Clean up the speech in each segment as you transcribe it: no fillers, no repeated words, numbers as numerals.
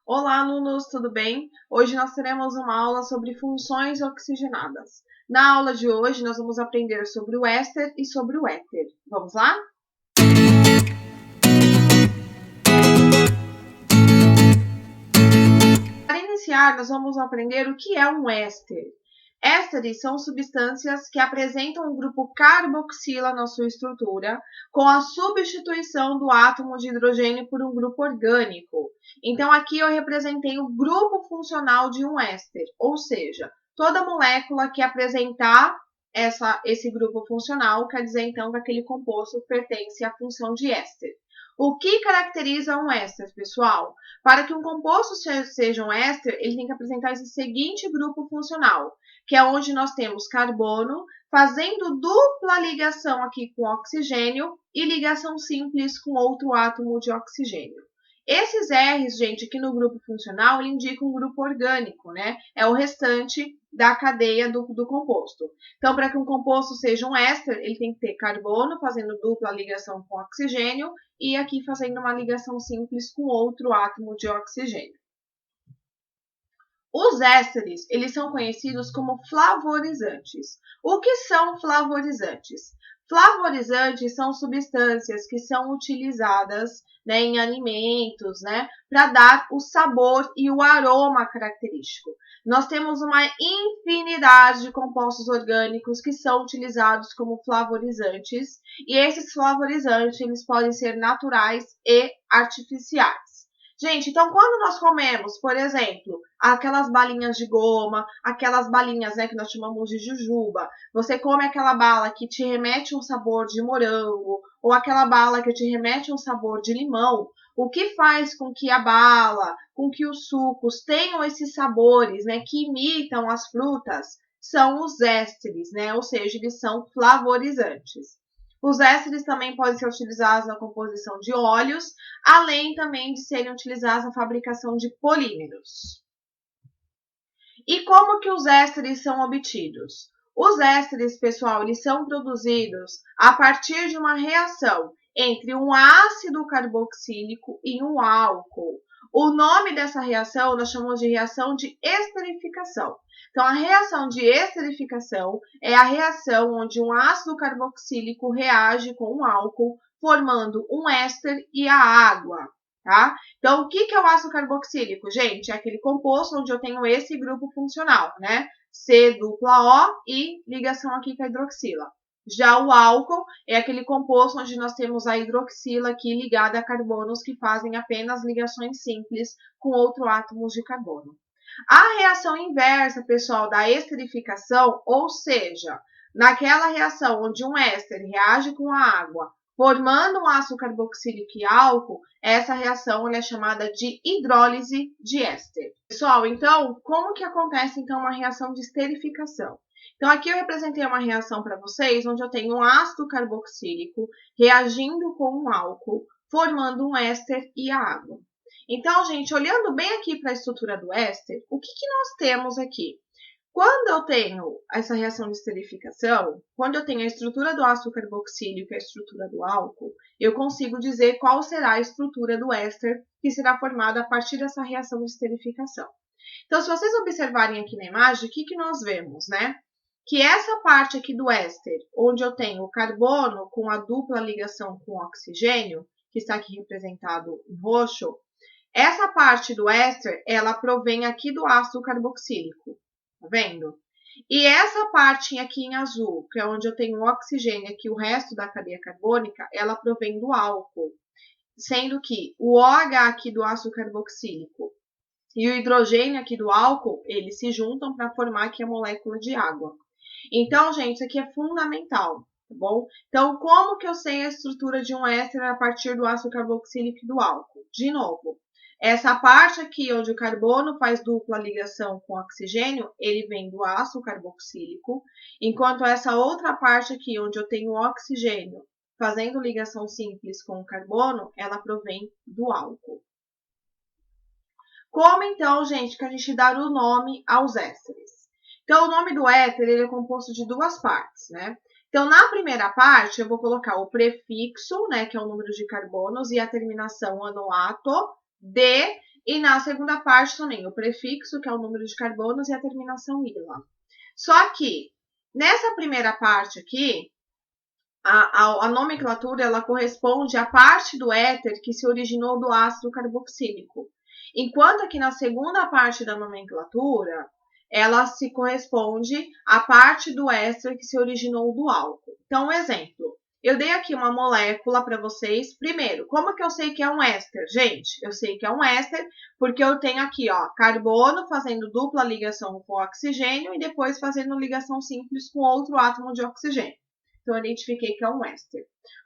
Olá, alunos, tudo bem? Hoje nós teremos uma aula sobre funções oxigenadas. Na aula de hoje, nós vamos aprender sobre o éster e sobre o éter. Vamos lá? Para iniciar, nós vamos aprender o que é um éster. Ésteres são substâncias que apresentam um grupo carboxila na sua estrutura, com a substituição do átomo de hidrogênio por um grupo orgânico. Então, aqui eu representei o grupo funcional de um éster, ou seja, toda molécula que apresentar esse grupo funcional quer dizer, então, que aquele composto pertence à função de éster. O que caracteriza um éster, pessoal? Para que um composto seja um éster, ele tem que apresentar esse seguinte grupo funcional, que é onde nós temos carbono fazendo dupla ligação aqui com oxigênio e ligação simples com outro átomo de oxigênio. Esses R's, gente, aqui no grupo funcional, ele indica um grupo orgânico, né? É o restante da cadeia do composto. Então, para que um composto seja um éster, ele tem que ter carbono fazendo dupla ligação com oxigênio e aqui fazendo uma ligação simples com outro átomo de oxigênio. Os ésteres, eles são conhecidos como flavorizantes. O que são flavorizantes? Flavorizantes são substâncias que são utilizadas, né, em alimentos, né, para dar o sabor e o aroma característico. Nós temos uma infinidade de compostos orgânicos que são utilizados como flavorizantes, e esses flavorizantes eles podem ser naturais e artificiais. Gente, então quando nós comemos, por exemplo, aquelas balinhas de goma, aquelas balinhas, né, que nós chamamos de jujuba, você come aquela bala que te remete um sabor de morango, ou aquela bala que te remete um sabor de limão, o que faz com que a bala, com que os sucos tenham esses sabores, né, que imitam as frutas, são os ésteres, né, ou seja, eles são flavorizantes. Os ésteres também podem ser utilizados na composição de óleos, além também de serem utilizados na fabricação de polímeros. E como que os ésteres são obtidos? Os ésteres, pessoal, eles são produzidos a partir de uma reação entre um ácido carboxílico e um álcool. O nome dessa reação nós chamamos de reação de esterificação. Então, a reação de esterificação é a reação onde um ácido carboxílico reage com um álcool, formando um éster e a água, tá? Então, o que é o ácido carboxílico? Gente, é aquele composto onde eu tenho esse grupo funcional, né? C dupla O e ligação aqui com a hidroxila. Já o álcool é aquele composto onde nós temos a hidroxila aqui ligada a carbonos que fazem apenas ligações simples com outro átomos de carbono. A reação inversa, pessoal, da esterificação, ou seja, naquela reação onde um éster reage com a água, formando um ácido carboxílico e álcool, essa reação é chamada de hidrólise de éster. Pessoal, então, como que acontece então uma reação de esterificação? Então, aqui eu representei uma reação para vocês, onde eu tenho um ácido carboxílico reagindo com um álcool, formando um éster e a água. Então, gente, olhando bem aqui para a estrutura do éster, o que nós temos aqui? Quando eu tenho essa reação de esterificação, quando eu tenho a estrutura do ácido carboxílico e a estrutura do álcool, eu consigo dizer qual será a estrutura do éster que será formada a partir dessa reação de esterificação. Então, se vocês observarem aqui na imagem, o que nós vemos, né? Que essa parte aqui do éster, onde eu tenho o carbono com a dupla ligação com o oxigênio, que está aqui representado em roxo, essa parte do éster, ela provém aqui do ácido carboxílico, tá vendo? E essa parte aqui em azul, que é onde eu tenho o oxigênio aqui, o resto da cadeia carbônica, ela provém do álcool. Sendo que o OH aqui do ácido carboxílico e o hidrogênio aqui do álcool, eles se juntam para formar aqui a molécula de água. Então, gente, isso aqui é fundamental, tá bom? Então, como que eu sei a estrutura de um éster a partir do ácido carboxílico e do álcool? De novo, essa parte aqui, onde o carbono faz dupla ligação com o oxigênio, ele vem do ácido carboxílico, enquanto essa outra parte aqui, onde eu tenho o oxigênio fazendo ligação simples com o carbono, ela provém do álcool. Como então, gente, que a gente dá o nome aos ésteres? Então, o nome do éter ele é composto de duas partes, né? Então, na primeira parte, eu vou colocar o prefixo, né, que é o número de carbonos, e a terminação anoato, de E na segunda parte também, o prefixo, que é o número de carbonos, e a terminação -ila. Só que, nessa primeira parte aqui, a nomenclatura ela corresponde à parte do éter que se originou do ácido carboxílico. Enquanto aqui na segunda parte da nomenclatura, ela se corresponde à parte do éster que se originou do álcool. Então, um exemplo. Eu dei aqui uma molécula para vocês. Primeiro, como que eu sei que é um éster? Gente, eu sei que é um éster porque eu tenho aqui, ó, carbono fazendo dupla ligação com oxigênio e depois fazendo ligação simples com outro átomo de oxigênio. Então, eu identifiquei que é um éster.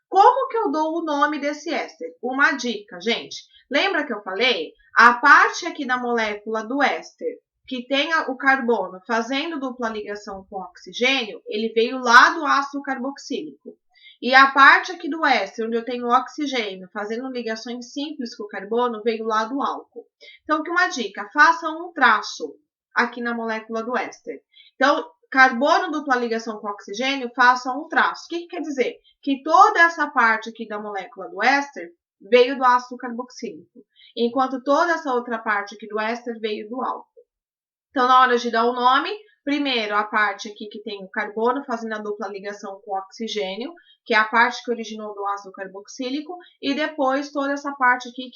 Como que eu dou o nome desse éster? Uma dica, gente. Lembra que eu falei? A parte aqui da molécula do éster que tem o carbono fazendo dupla ligação com oxigênio, ele veio lá do ácido carboxílico. E a parte aqui do éster, onde eu tenho o oxigênio fazendo ligações simples com o carbono, veio lá do álcool. Então, que uma dica, faça um traço aqui na molécula do éster. Então, carbono dupla ligação com oxigênio, faça um traço. O que quer dizer? Que toda essa parte aqui da molécula do éster veio do ácido carboxílico, enquanto toda essa outra parte aqui do éster veio do álcool. Então, na hora de dar o nome, primeiro a parte aqui que tem o carbono fazendo a dupla ligação com o oxigênio, que é a parte que originou do ácido carboxílico, e depois toda essa parte aqui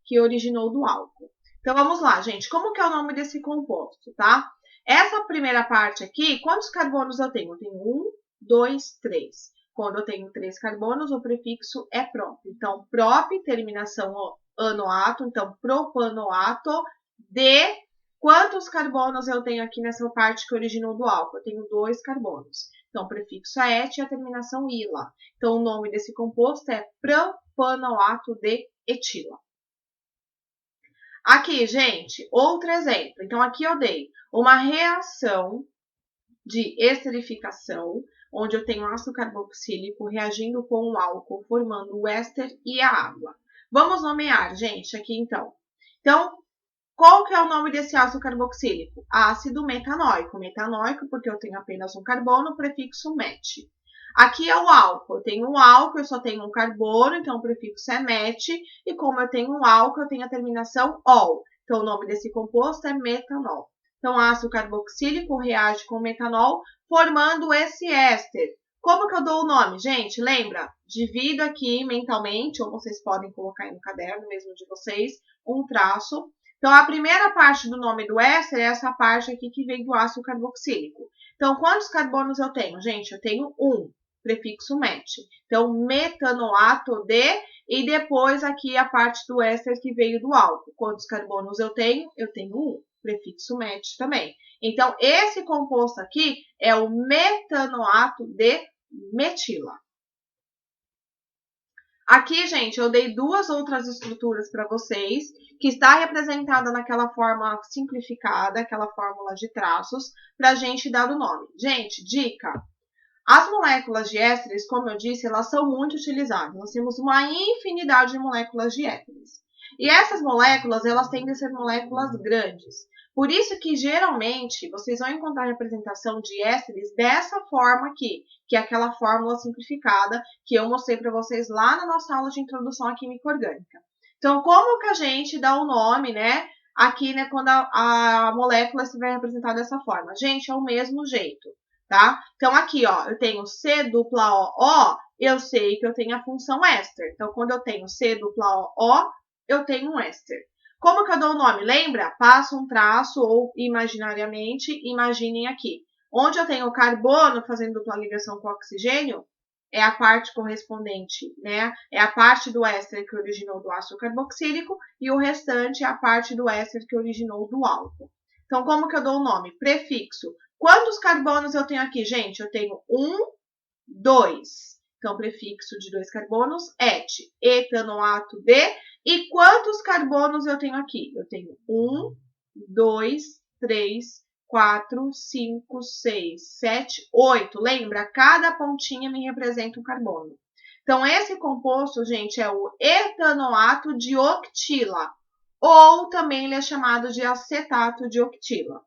que originou do álcool. Então, vamos lá, gente. Como que é o nome desse composto, tá? Essa primeira parte aqui, quantos carbonos eu tenho? Eu tenho 1, 2, 3. Quando eu tenho 3 carbonos, o prefixo é prop. Então, prop, terminação anoato. Então, propanoato de... Quantos carbonos eu tenho aqui nessa parte que originou do álcool? Eu tenho 2 carbonos. Então, o prefixo é et e a terminação -ila. Então, o nome desse composto é propanoato de etila. Aqui, gente, outro exemplo. Então, aqui eu dei uma reação de esterificação, onde eu tenho ácido carboxílico reagindo com o álcool, formando o éster e a água. Vamos nomear, gente, aqui então. Então, qual que é o nome desse ácido carboxílico? Ácido metanóico. Metanóico porque eu tenho apenas um carbono, prefixo met. Aqui é o álcool. Eu tenho um álcool, eu só tenho um carbono, então o prefixo é met. E como eu tenho um álcool, eu tenho a terminação ol. Então, o nome desse composto é metanol. Então, ácido carboxílico reage com metanol, formando esse éster. Como que eu dou o nome? Gente, lembra? Divido aqui mentalmente, ou vocês podem colocar aí no caderno mesmo de vocês, um traço. Então, a primeira parte do nome do éster é essa parte aqui que vem do ácido carboxílico. Então, quantos carbonos eu tenho? Gente, eu tenho 1, prefixo met. Então, metanoato de, e depois aqui a parte do éster que veio do álcool. Quantos carbonos eu tenho? Eu tenho 1, prefixo met também. Então, esse composto aqui é o metanoato de metila. Aqui, gente, eu dei 2 outras estruturas para vocês, que está representada naquela forma simplificada, aquela fórmula de traços, para a gente dar o nome. Gente, dica! As moléculas de ésteres, como eu disse, elas são muito utilizadas. Nós temos uma infinidade de moléculas de ésteres. E essas moléculas, elas tendem a ser moléculas grandes. Por isso que, geralmente, vocês vão encontrar a representação de ésteres dessa forma aqui, que é aquela fórmula simplificada que eu mostrei para vocês lá na nossa aula de introdução à química orgânica. Então, como que a gente dá o nome, né? Aqui, né, quando a molécula estiver representada dessa forma. Gente, é o mesmo jeito, tá? Então, aqui, ó, eu tenho C dupla O, eu sei que eu tenho a função éster. Então, quando eu tenho C dupla O, eu tenho um éster. Como que eu dou o nome? Lembra? Passo um traço ou imaginariamente, imaginem aqui. Onde eu tenho o carbono fazendo dupla ligação com o oxigênio, é a parte correspondente, né? É a parte do éster que originou do ácido carboxílico e o restante é a parte do éster que originou do álcool. Então, como que eu dou o nome? Prefixo. Quantos carbonos eu tenho aqui, gente? Eu tenho 1, 2. Então, prefixo de 2 carbonos, et. Etanoato de. E quantos carbonos eu tenho aqui? Eu tenho 1, 2, 3, 4, 5, 6, 7, 8. Lembra? Cada pontinha me representa um carbono. Então, esse composto, gente, é o etanoato de octila. Ou também ele é chamado de acetato de octila.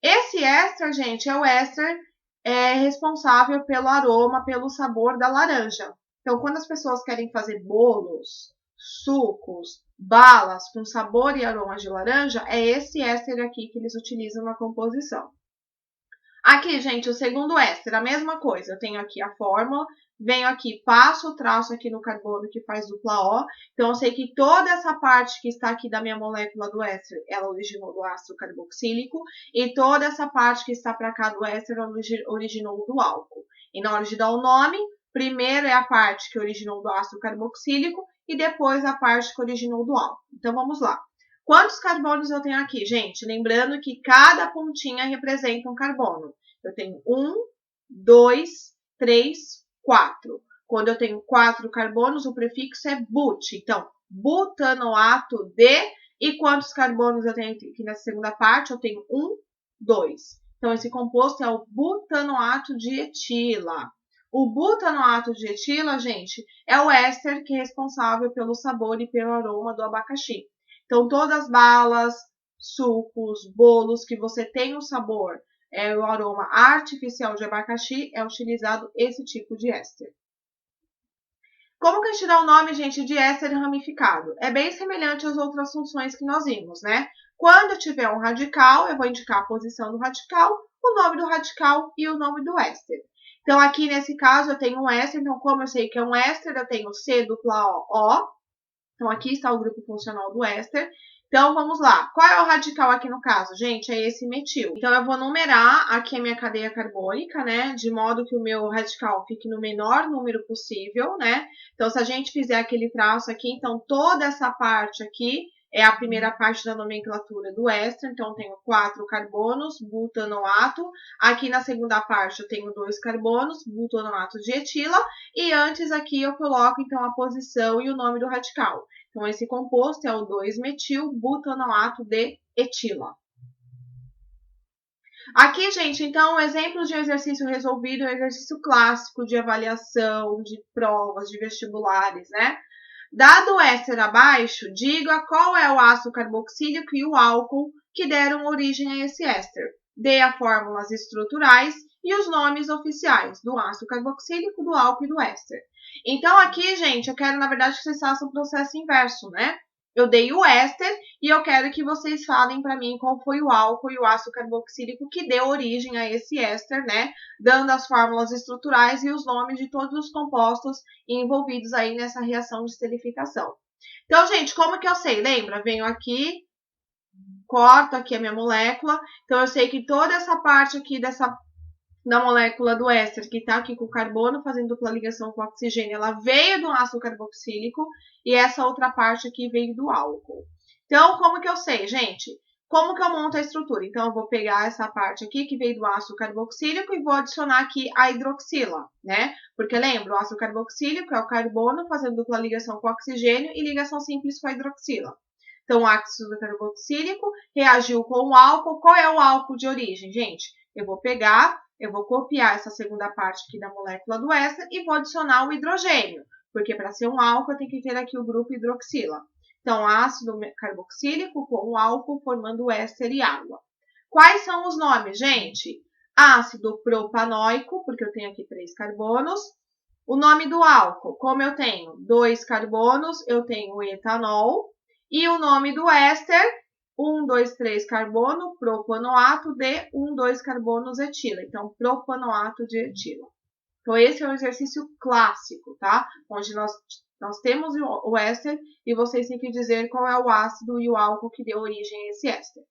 Esse éster, gente, é o éster responsável pelo aroma, pelo sabor da laranja. Então, quando as pessoas querem fazer bolos, sucos, balas com sabor e aroma de laranja, é esse éster aqui que eles utilizam na composição. Aqui, gente, o segundo éster, a mesma coisa. Eu tenho aqui a fórmula, venho aqui, passo o traço aqui no carbono que faz dupla O. Então, eu sei que toda essa parte que está aqui da minha molécula do éster, ela originou do ácido carboxílico. E toda essa parte que está para cá do éster, originou do álcool. E na hora de dar o nome, primeiro é a parte que originou do ácido carboxílico e depois a parte que originou do álcool. Então, vamos lá. Quantos carbonos eu tenho aqui, gente? Lembrando que cada pontinha representa um carbono. Eu tenho 1, 2, 3, 4. Quando eu tenho 4 carbonos, o prefixo é but. Então, butanoato de... E quantos carbonos eu tenho aqui nessa segunda parte? Eu tenho 1, 2. Então, esse composto é o butanoato de etila. O butanoato de etila, gente, é o éster que é responsável pelo sabor e pelo aroma do abacaxi. Então, todas as balas, sucos, bolos que você tem o sabor, o aroma artificial de abacaxi, é utilizado esse tipo de éster. Como que a gente dá o nome, gente, de éster ramificado? É bem semelhante às outras funções que nós vimos, né? Quando eu tiver um radical, eu vou indicar a posição do radical, o nome do radical e o nome do éster. Então, aqui nesse caso, eu tenho um éster. Então, como eu sei que é um éster, eu tenho C dupla O. Então, aqui está o grupo funcional do éster. Então, vamos lá. Qual é o radical aqui no caso? Gente, é esse metil. Então, eu vou numerar aqui a minha cadeia carbônica, né? De modo que o meu radical fique no menor número possível, né? Então, se a gente fizer aquele traço aqui, então, toda essa parte aqui é a primeira parte da nomenclatura do éster. Então, eu tenho 4 carbonos, butanoato. Aqui na segunda parte, eu tenho 2 carbonos, butanoato de etila. E antes aqui, eu coloco, então, a posição e o nome do radical. Então, esse composto é o 2-metil-butanoato de etila. Aqui, gente, então, exemplos de exercício resolvido, um exercício clássico de avaliação, de provas, de vestibulares, né? Dado o éster abaixo, diga qual é o ácido carboxílico e o álcool que deram origem a esse éster. Dê as fórmulas estruturais e os nomes oficiais do ácido carboxílico, do álcool e do éster. Então, aqui, gente, eu quero, na verdade, que vocês façam o processo inverso, né? Eu dei o éster e eu quero que vocês falem para mim qual foi o álcool e o ácido carboxílico que deu origem a esse éster, né? Dando as fórmulas estruturais e os nomes de todos os compostos envolvidos aí nessa reação de esterificação. Então, gente, como que eu sei? Lembra? Venho aqui, corto aqui a minha molécula. Então, eu sei que toda essa parte aqui da molécula do éster, que está aqui com o carbono, fazendo dupla ligação com o oxigênio, ela veio do ácido carboxílico e essa outra parte aqui veio do álcool. Então, como que eu sei, gente? Como que eu monto a estrutura? Então, eu vou pegar essa parte aqui que veio do ácido carboxílico e vou adicionar aqui a hidroxila, né? Porque lembra, o ácido carboxílico é o carbono fazendo dupla ligação com o oxigênio e ligação simples com a hidroxila. Então, o ácido carboxílico reagiu com o álcool. Qual é o álcool de origem, gente? Eu vou copiar essa segunda parte aqui da molécula do éster e vou adicionar o hidrogênio, porque para ser um álcool eu tenho que ter aqui o grupo hidroxila. Então, ácido carboxílico com o álcool formando éster e água. Quais são os nomes, gente? Ácido propanoico, porque eu tenho aqui 3 carbonos. O nome do álcool, como eu tenho 2 carbonos, eu tenho o etanol. E o nome do éster, 1, 2, 3 carbono, propanoato de 1, 2 carbonos etila. Então, propanoato de etila. Então, esse é um exercício clássico, tá? Onde nós temos o éster e vocês têm que dizer qual é o ácido e o álcool que deu origem a esse éster.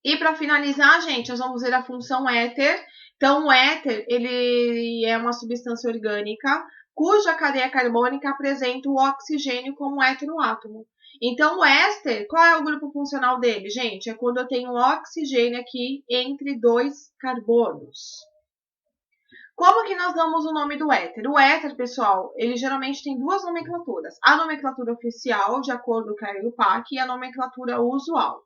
E para finalizar, gente, nós vamos ver a função éter. Então, o éter, ele é uma substância orgânica cuja cadeia carbônica apresenta o oxigênio como heteroátomo. Então, o éster, qual é o grupo funcional dele, gente? É quando eu tenho oxigênio aqui entre 2 carbonos. Como que nós damos o nome do éter? O éter, pessoal, ele geralmente tem 2 nomenclaturas. A nomenclatura oficial, de acordo com a IUPAC, e a nomenclatura usual.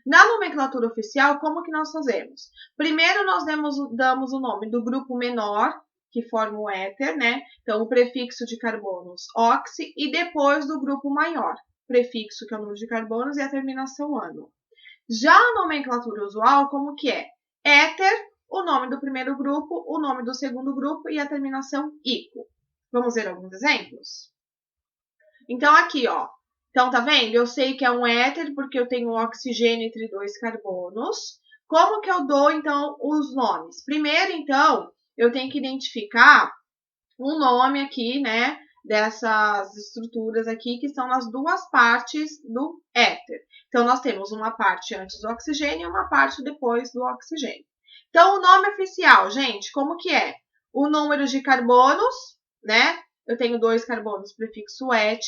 Na nomenclatura oficial, como que nós fazemos? Primeiro, nós damos o nome do grupo menor, que forma o éter, né? Então, o prefixo de carbonos, oxi, e depois do grupo maior, prefixo, que é o número de carbonos, e a terminação ano. Já a nomenclatura usual, como que é? Éter, o nome do primeiro grupo, o nome do segundo grupo e a terminação ico. Vamos ver alguns exemplos? Então, aqui, ó. Então, tá vendo? Eu sei que é um éter porque eu tenho um oxigênio entre 2 carbonos. Como que eu dou, então, os nomes? Primeiro, então, eu tenho que identificar um nome aqui, né, dessas estruturas aqui, que são as duas partes do éter. Então, nós temos uma parte antes do oxigênio e uma parte depois do oxigênio. Então, o nome oficial, gente, como que é? O número de carbonos, né? Eu tenho 2 carbonos, prefixo et,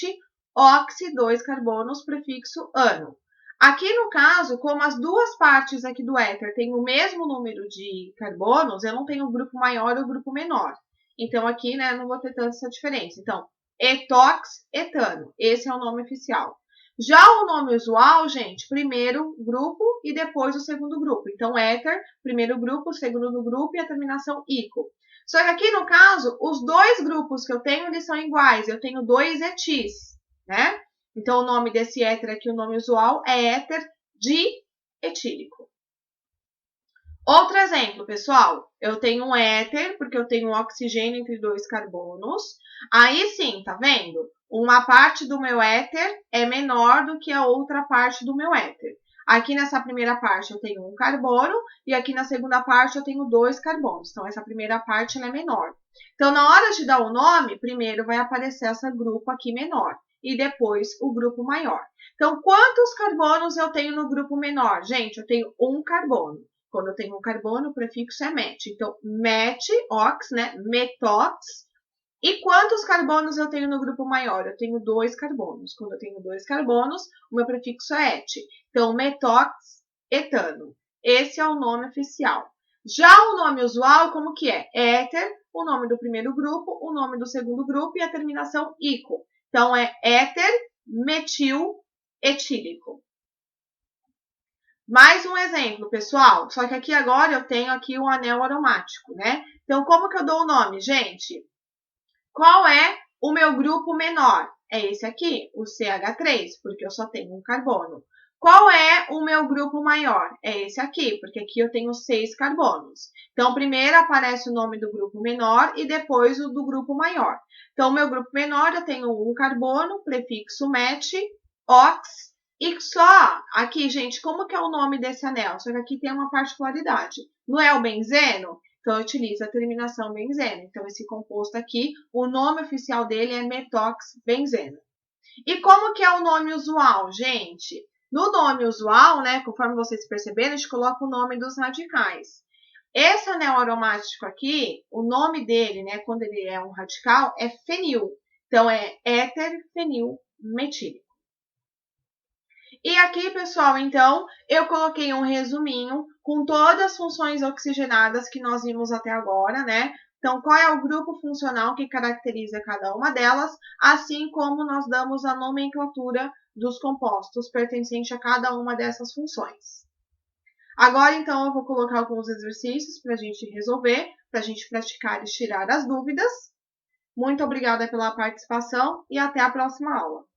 oxi, 2 carbonos, prefixo ano. Aqui no caso, como as duas partes aqui do éter têm o mesmo número de carbonos, eu não tenho o grupo maior ou o grupo menor. Então, aqui, né, não vou ter tanta essa diferença. Então, etox, etano. Esse é o nome oficial. Já o nome usual, gente, primeiro grupo e depois o segundo grupo. Então, éter, primeiro grupo, segundo grupo e a terminação ico. Só que aqui, no caso, os dois grupos que eu tenho, eles são iguais. Eu tenho 2 etis, né? Então, o nome desse éter aqui, o nome usual, é éter dietílico. Outro exemplo, pessoal, eu tenho um éter, porque eu tenho um oxigênio entre 2 carbonos. Aí sim, tá vendo? Uma parte do meu éter é menor do que a outra parte do meu éter. Aqui nessa primeira parte eu tenho 1 carbono e aqui na segunda parte eu tenho 2 carbonos. Então, essa primeira parte ela é menor. Então, na hora de dar o nome, primeiro vai aparecer esse grupo aqui menor e depois o grupo maior. Então, quantos carbonos eu tenho no grupo menor? Gente, eu tenho 1 carbono. Quando eu tenho um carbono, o prefixo é met. Então, met, ox, né? Metox. E quantos carbonos eu tenho no grupo maior? Eu tenho 2 carbonos. Quando eu tenho 2 carbonos, o meu prefixo é et. Então, metox, etano. Esse é o nome oficial. Já o nome usual, como que é? Éter, o nome do primeiro grupo, o nome do segundo grupo e a terminação ico. Então, é éter metil etílico. Mais um exemplo, pessoal. Só que aqui agora eu tenho aqui um anel aromático, né? Então, como que eu dou o nome, gente? Qual é o meu grupo menor? É esse aqui, o CH3, porque eu só tenho um carbono. Qual é o meu grupo maior? É esse aqui, porque aqui eu tenho 6 carbonos. Então, primeiro aparece o nome do grupo menor e depois o do grupo maior. Então, o meu grupo menor eu tenho 1 carbono, prefixo met, ox, e só aqui, gente, como que é o nome desse anel? Só que aqui tem uma particularidade. Não é o benzeno? Então, eu utilizo a terminação benzeno. Então, esse composto aqui, o nome oficial dele é metoxbenzeno. E como que é o nome usual, gente? No nome usual, né, conforme vocês perceberam, a gente coloca o nome dos radicais. Esse anel aromático aqui, o nome dele, né, quando ele é um radical, é fenil. Então, é éter fenil metílico. E aqui, pessoal, então, eu coloquei um resuminho com todas as funções oxigenadas que nós vimos até agora, né? Então, qual é o grupo funcional que caracteriza cada uma delas, assim como nós damos a nomenclatura dos compostos pertencente a cada uma dessas funções. Agora, então, eu vou colocar alguns exercícios para a gente resolver, para a gente praticar e tirar as dúvidas. Muito obrigada pela participação e até a próxima aula.